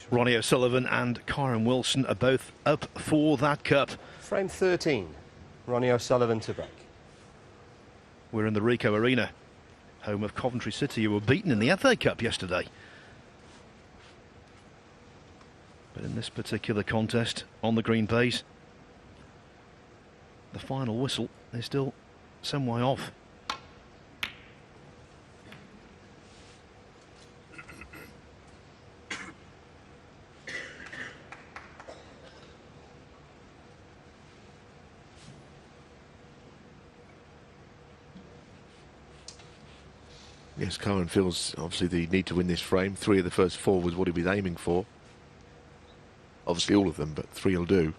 Ronnie O'Sullivan and Kyren Wilson are both up for that cup. Frame 13, Ronnie O'Sullivan to break. We're in the Ricoh Arena, home of Coventry City, who were beaten in the FA Cup yesterday. But in this particular contest, on the green base, the final whistle is still some way off. Yes, Kyren feels obviously the need to win this frame. 3 of the first 4 was what he was aiming for. Obviously all of them, but 3 will do.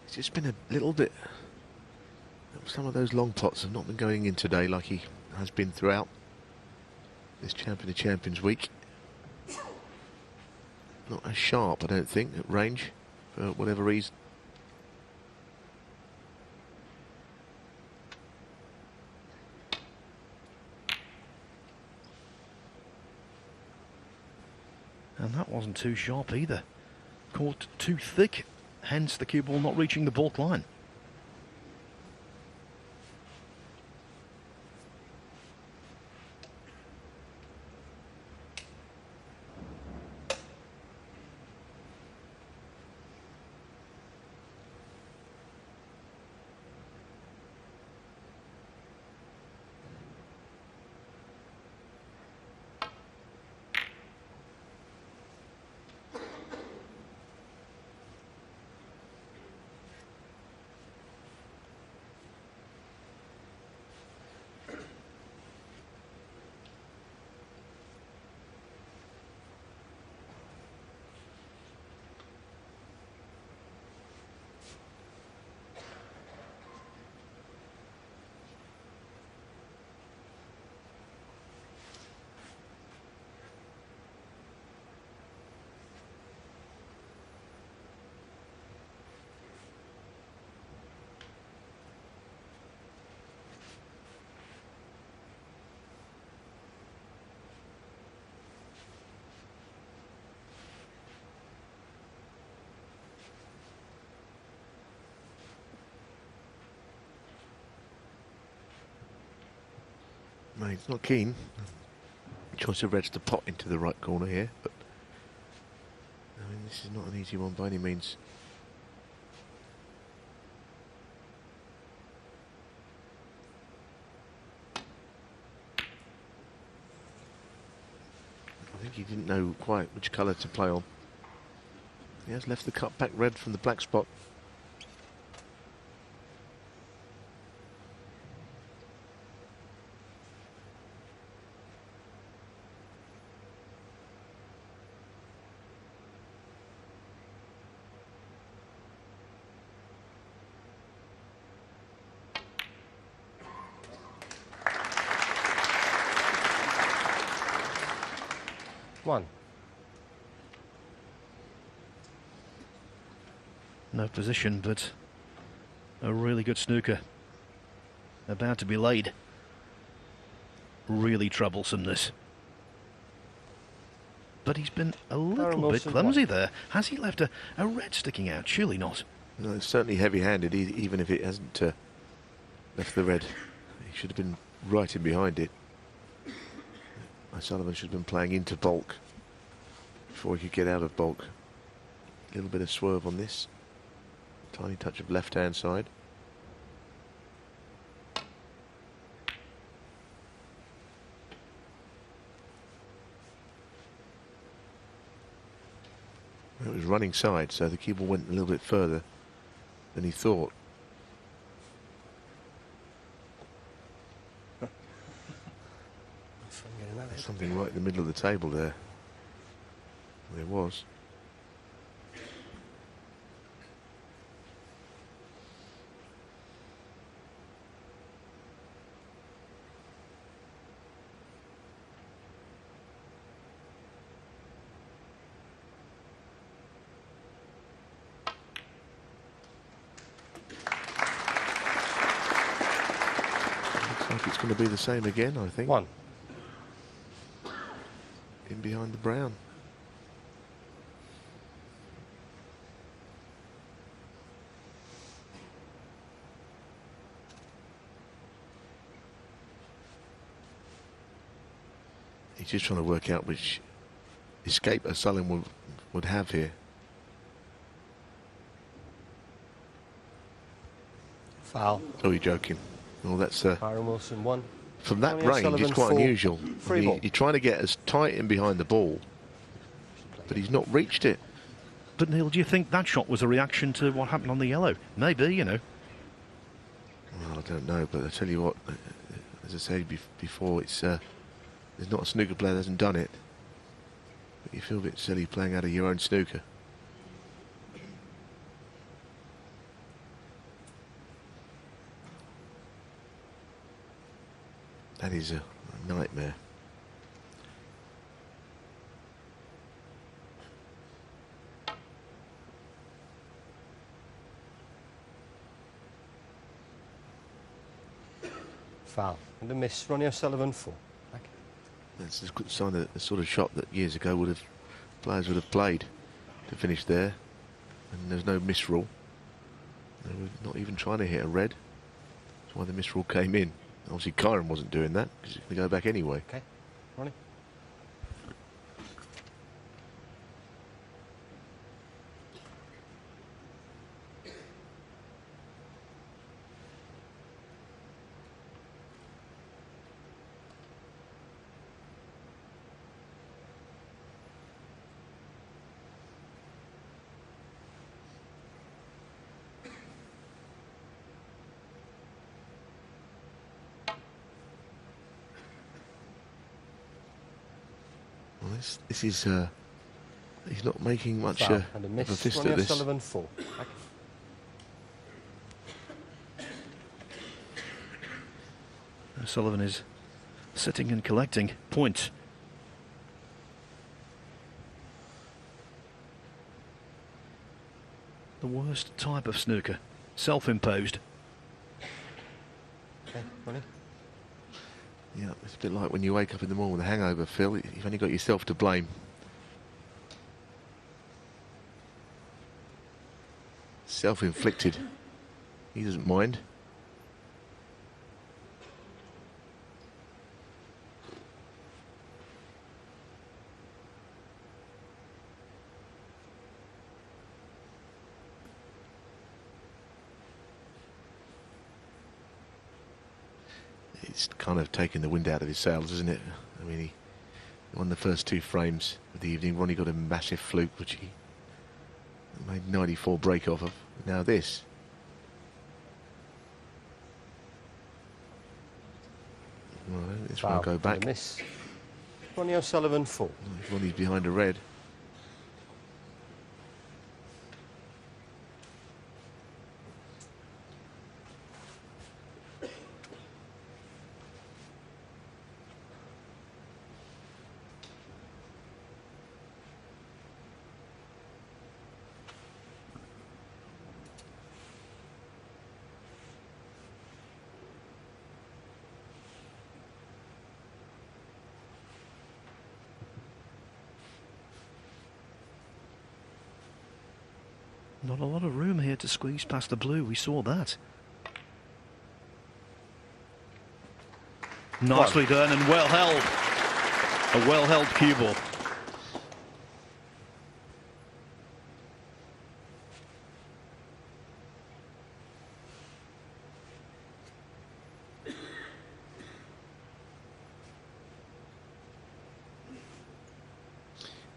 It's just been a little bit... Some of those long pots have not been going in today like he has been throughout this Champion of Champions week. Not as sharp, I don't think, at range, for whatever reason. And that wasn't too sharp either. Caught too thick, hence the cue ball not reaching the baulk line. No, he's not keen. Choice of reds to pot into the right corner here, but I mean, this is not an easy one by any means. I think he didn't know quite which colour to play on. He has left the cut back red from the black spot. No position, but a really good snooker. About to be laid. Really troublesome, this. But he's been a little bit clumsy there. Has he left a red sticking out? Surely not. No, it's certainly heavy-handed, even if it hasn't left the red. He should have been right in behind it. O'Sullivan should have been playing into baulk before he could get out of baulk. A little bit of swerve on this. Tiny touch of left-hand side. It was running side, so the cue ball went a little bit further than he thought. Something right in the middle of the table there. There was. it's going to be the same again, I think. 1. In behind the brown. He's just trying to work out which escape O'Sullivan would have here. Foul. Oh, you're joking. Well, that's Kyren Wilson 1. from that Ronnie range. O'Sullivan, It's quite 4. unusual. Free ball. You're trying to get as tight in behind the ball, but he's not reached it. But Neil, do you think that shot was a reaction to what happened on the yellow? Maybe, you know. Well, I don't know, but I tell you what, as I said before, it's there's not a snooker player that hasn't done it. But you feel a bit silly playing out of your own snooker. That is a nightmare. Foul. And a miss. Ronnie O'Sullivan 4. Back. That's a good sign of the sort of shot that years ago players would have played to finish there, and there's no miss rule. They were not even trying to hit a red. That's why the miss rule came in. Obviously, Kyren wasn't doing that because he's going to go back anyway. Okay. Ronnie. Well, this is he's not making much Foul. of And a a miss. fist Ronnie at this. O'Sullivan 4. Back. O'Sullivan is sitting and collecting. Point. The worst type of snooker. Self-imposed. Okay. Ronnie. Yeah, it's a bit like when you wake up in the morning with a hangover, Phil. You've only got yourself to blame. Self-inflicted. He doesn't mind. It's kind of taking the wind out of his sails, isn't it? I mean, he won the first 2 frames of the evening. Ronnie got a massive fluke, which he made 94 break off of. Now this. Well, this one will go back. And a miss. Ronnie O'Sullivan 4. Ronnie's behind a red. Not a lot of room here to squeeze past the blue. We saw that. Nicely done and well held. A well held cue ball.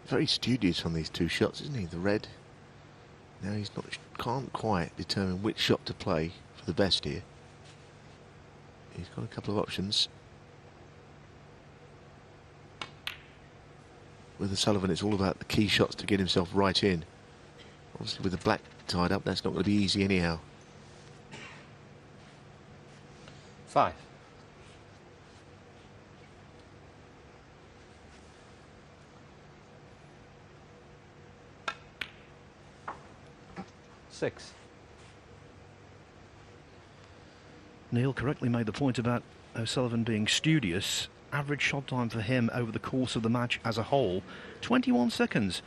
Very studious on these 2 shots, isn't he? The red. Now can't quite determine which shot to play for the best here. He's got a couple of options. With O'Sullivan, it's all about the key shots to get himself right in. Obviously, with the black tied up, that's not going to be easy anyhow. 5. Six. Neil correctly made the point about O'Sullivan being studious. Average shot time for him over the course of the match as a whole, 21 seconds,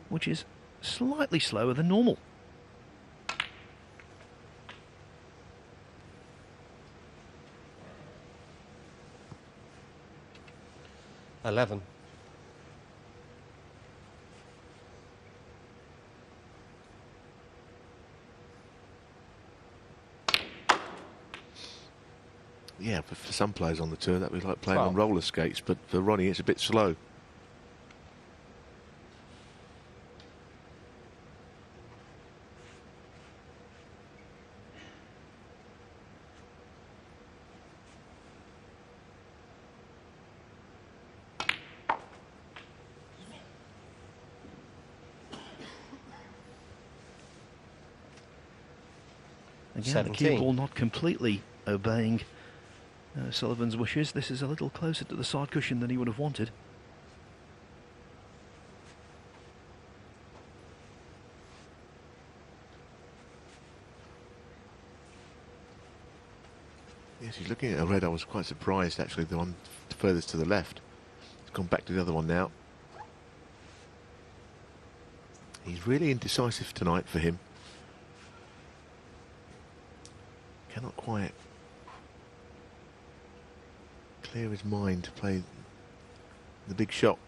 which is slightly slower than normal. $11. Yeah, for some players on the tour, that would be like playing 12. on roller skates, but for Ronnie, it's a bit slow. Again, the cue ball not completely obeying Sullivan's wishes. This is a little closer to the side cushion than he would have wanted. Yes, he's looking at a red. I was quite surprised, actually, the one furthest to the left. He's gone back to the other one now. He's really indecisive tonight for him. Cannot quite clear his mind to play the big shot.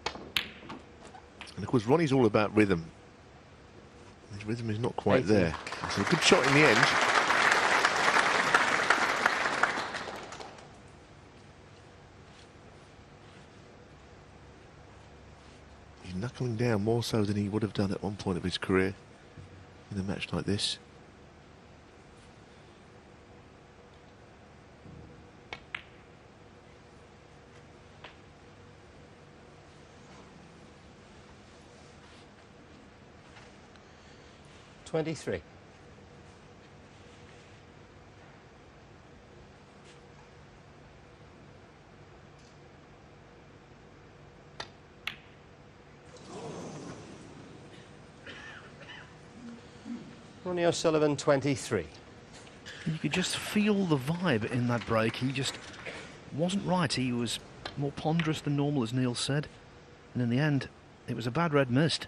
And of course, Ronnie's all about rhythm. His rhythm is not quite 18. there. It's a good shot in the end. He's knuckling down more so than he would have done at one point of his career in a match like this. $23. Ronnie O'Sullivan, 23. You could just feel the vibe in that break. He just wasn't right. He was more ponderous than normal, as Neil said. And in the end, it was a bad red missed.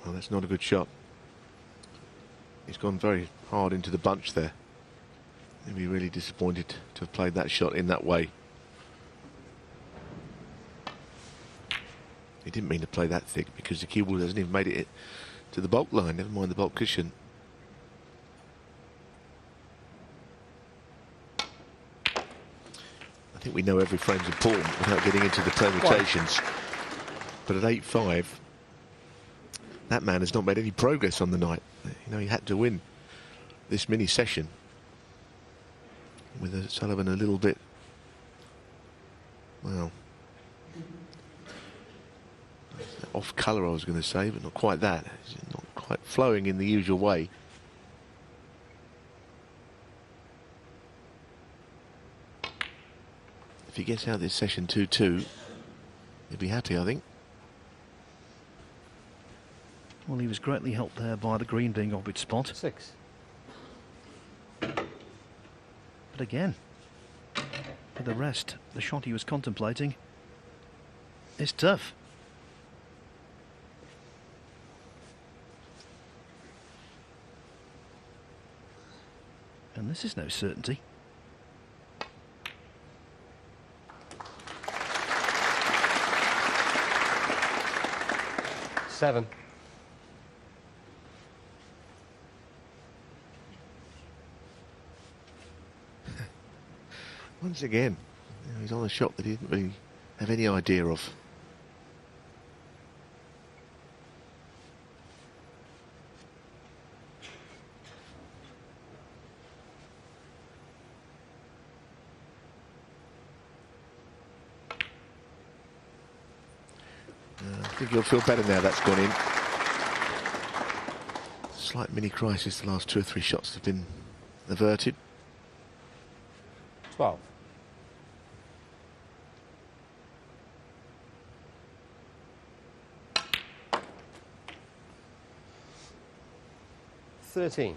Well, that's not a good shot. He's gone very hard into the bunch there. He'd be really disappointed to have played that shot in that way. He didn't mean to play that thick because the cue ball hasn't even made it to the bulk line, never mind the bulk cushion. I think we know every frame's important without getting into the permutations. But at 8-5, that man has not made any progress on the night. You know, he had to win this mini session with Sullivan a little bit, well, off colour, I was going to say, but not quite that. It's not quite flowing in the usual way. If he gets out of this session 2-2, he'll be happy, I think. Well, he was greatly helped there by the green being off its spot. 6. But again, for the rest, the shot he was contemplating is tough. And this is no certainty. $7. Once again, you know, he's on a shot that he didn't really have any idea of. I think he'll feel better now that's gone in. Slight mini crisis, the last 2 or 3 shots have been averted. 12. 13.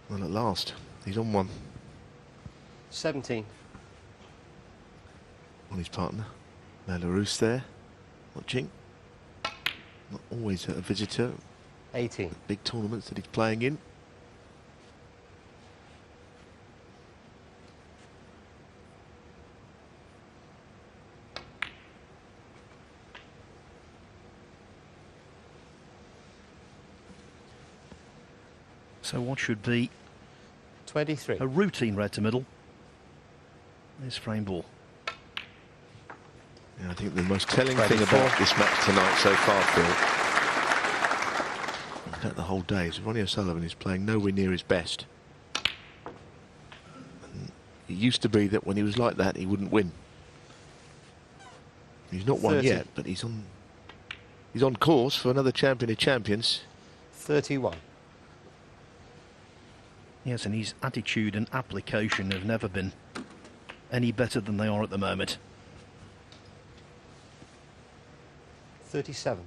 Well, at last, he's on one. 17. On his partner. Belarus there, watching. Not always a visitor. 18. Big tournaments that he's playing in. So what should be 23. a routine red to middle is frame ball. Yeah, I think the most telling thing about this match tonight so far, Phil, in fact the whole day, is Ronnie O'Sullivan is playing nowhere near his best. And it used to be that when he was like that, he wouldn't win. He's not won 30. yet, but he's on course for another champion of champions. 31. Yes, and his attitude and application have never been any better than they are at the moment. 37.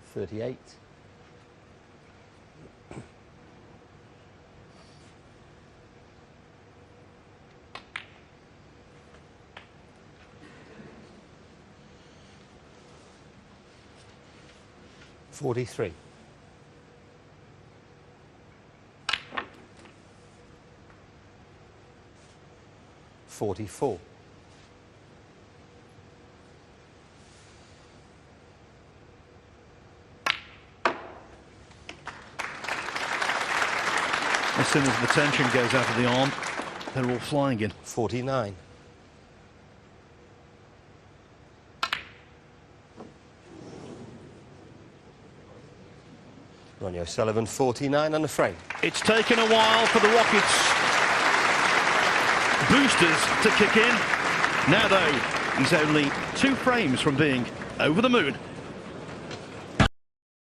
38. 43. 44. As soon as the tension goes out of the arm, they're all flying in. 49. Ronnie O'Sullivan, 49 on the frame. It's taken a while for the Rockets boosters to kick in. Now though, he's only 2 frames from being over the moon.